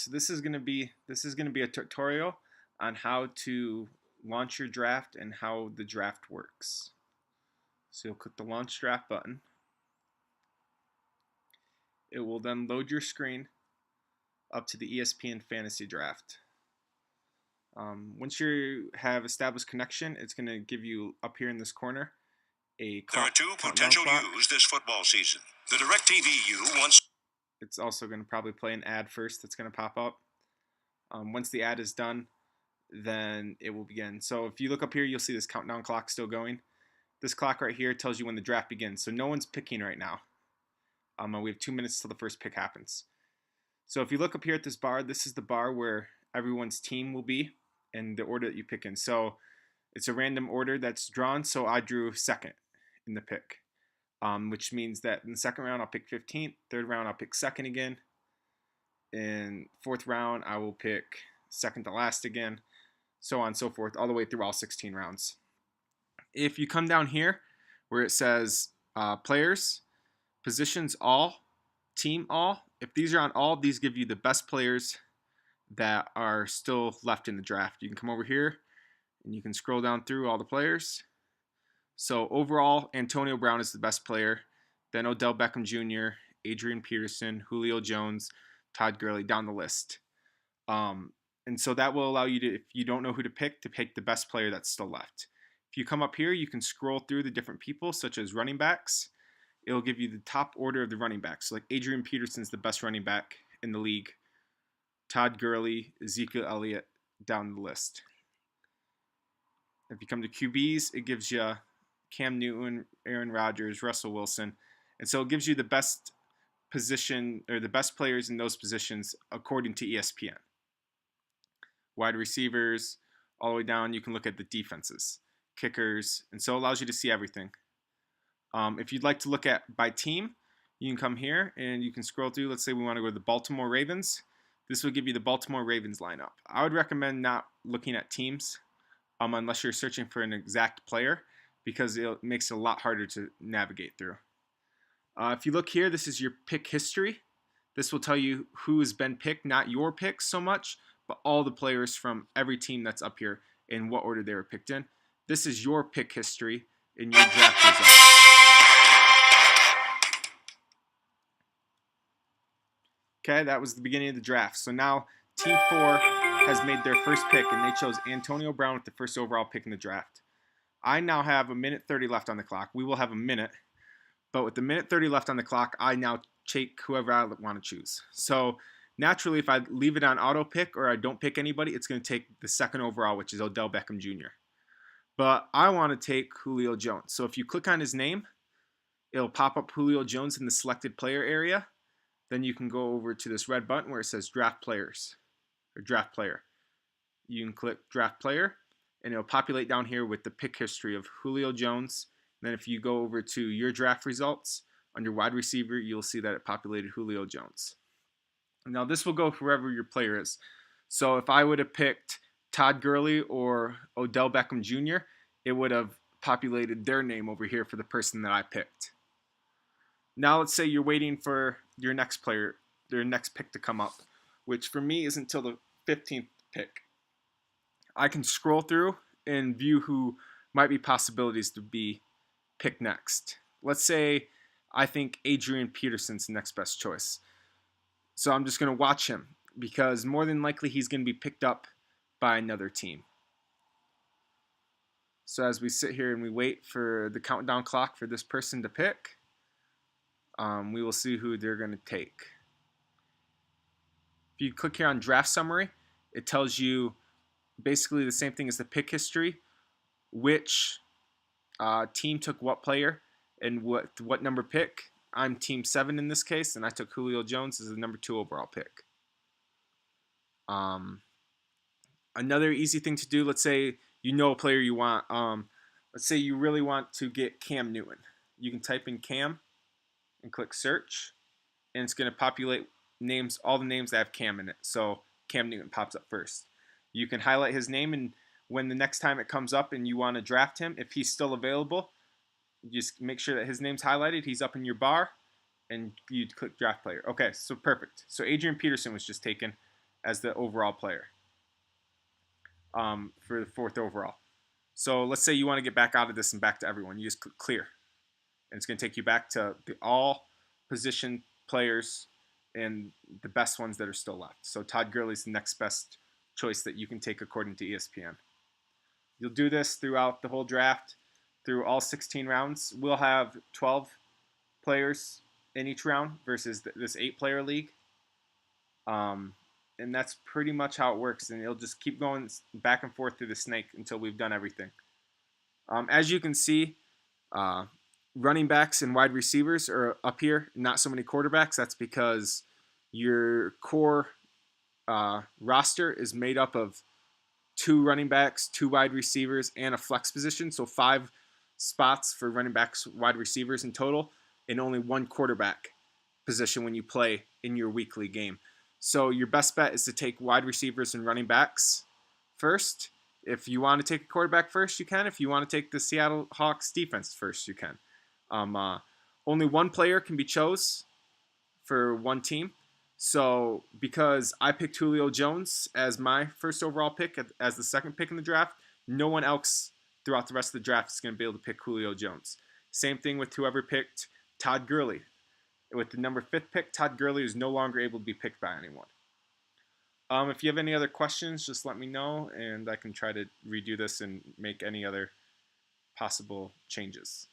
So this is gonna be a tutorial on how to launch your draft and how the draft works. So you'll click the launch draft button. It will then load your screen up to the ESPN Fantasy Draft. Once you have established connection, it's going to give you up here in this corner There are two countdown potential clock. U's this football season. The DirecTV U wants. It's also going to probably play an ad first that's going to pop up. Once the ad is done, then it will begin. So if you look up here, you'll see this countdown clock still going. This clock right here tells you when the draft begins. So no one's picking right now. We have 2 minutes till the first pick happens. So if you look up here at this bar, this is the bar where everyone's team will be and the order that you pick in. So it's a random order that's drawn. So I drew second in the pick, which means that in the second round I'll pick 15th. Third round I'll pick second again. In fourth round I will pick second to last again, so on and so forth, all the way through all 16 rounds. If you come down here where it says players, positions all, team all, if these are on all, these give you the best players that are still left in the draft. You can come over here and you can scroll down through all the players. So overall, Antonio Brown is the best player, then Odell Beckham Jr., Adrian Peterson, Julio Jones, Todd Gurley, down the list. And so that will allow you to, if you don't know who to pick the best player that's still left. If you come up here, you can scroll through the different people, such as running backs. It'll give you the top order of the running backs. So like Adrian Peterson's the best running back in the league. Todd Gurley, Ezekiel Elliott, down the list. If you come to QBs, it gives you Cam Newton, Aaron Rodgers, Russell Wilson. And so it gives you the best position or the best players in those positions according to ESPN. Wide receivers, all the way down, you can look at the defenses, kickers, and so it allows you to see everything. If you'd like to look at by team, you can come here and you can scroll through. Let's say we want to go to the Baltimore Ravens. This will give you the Baltimore Ravens lineup. I would recommend not looking at teams unless you're searching for an exact player, because it makes it a lot harder to navigate through. If you look here, this is your pick history. This will tell you who has been picked, not your picks so much, but all the players from every team that's up here in what order they were picked in. This is your pick history in your draft results. Okay, that was the beginning of the draft. So now Team 4 has made their first pick, and they chose Antonio Brown with the first overall pick in the draft. I now have a minute 30 left on the clock. We will have a minute, but with the minute 30 left on the clock, I now take whoever I want to choose. So naturally, if I leave it on auto pick or I don't pick anybody, it's going to take the second overall, which is Odell Beckham Jr. But I want to take Julio Jones. So if you click on his name, it'll pop up Julio Jones in the selected player area. Then you can go over to this red button where it says draft players or draft player. You can click draft player and it'll populate down here with the pick history of Julio Jones. And then if you go over to your draft results under wide receiver, you'll see that it populated Julio Jones. Now this will go whoever your player is. So if I would have picked Todd Gurley or Odell Beckham Jr., it would have populated their name over here for the person that I picked. Now let's say you're waiting for your next player, their next pick to come up, which for me is until the 15th pick. I can scroll through and view who might be possibilities to be picked next. Let's say I think Adrian Peterson's the next best choice. So I'm just going to watch him because more than likely he's going to be picked up by another team. So as we sit here and we wait for the countdown clock for this person to pick, we will see who they're going to take. If you click here on draft summary, it tells you basically the same thing as the pick history, which team took what player and what number pick. I'm team 7 in this case, and I took Julio Jones as the number 2 overall pick. Another easy thing to do, let's say you know a player you want. Let's say you really want to get Cam Newton. You can type in Cam and click search, and it's going to populate names, all the names that have Cam in it. So Cam Newton pops up first. You can highlight his name, and when the next time it comes up and you want to draft him, if he's still available, just make sure that his name's highlighted. He's up in your bar, and you click draft player. Okay, so perfect. So Adrian Peterson was just taken. as the overall player for the 4th overall. So let's say you want to get back out of this and back to everyone. You just click clear. And it's going to take you back to the all position players and the best ones that are still left. So Todd Gurley's the next best choice that you can take according to ESPN. You'll do this throughout the whole draft, through all 16 rounds. We'll have 12 players in each round versus this 8-player league. And that's pretty much how it works. And it'll just keep going back and forth through the snake until we've done everything. As you can see, running backs and wide receivers are up here, not so many quarterbacks. That's because your core roster is made up of 2 running backs, 2 wide receivers, and a flex position. So 5 spots for running backs, wide receivers in total, and only 1 quarterback position when you play in your weekly game. So your best bet is to take wide receivers and running backs first. If you want to take a quarterback first, you can. If you want to take the Seattle Hawks defense first, you can. Only 1 player can be chose for 1 team. So because I picked Julio Jones as my first overall pick, as the 2nd pick in the draft, no one else throughout the rest of the draft is going to be able to pick Julio Jones. Same thing with whoever picked Todd Gurley. With the number 5th pick, Todd Gurley is no longer able to be picked by anyone. If you have any other questions, just let me know, and I can try to redo this and make any other possible changes.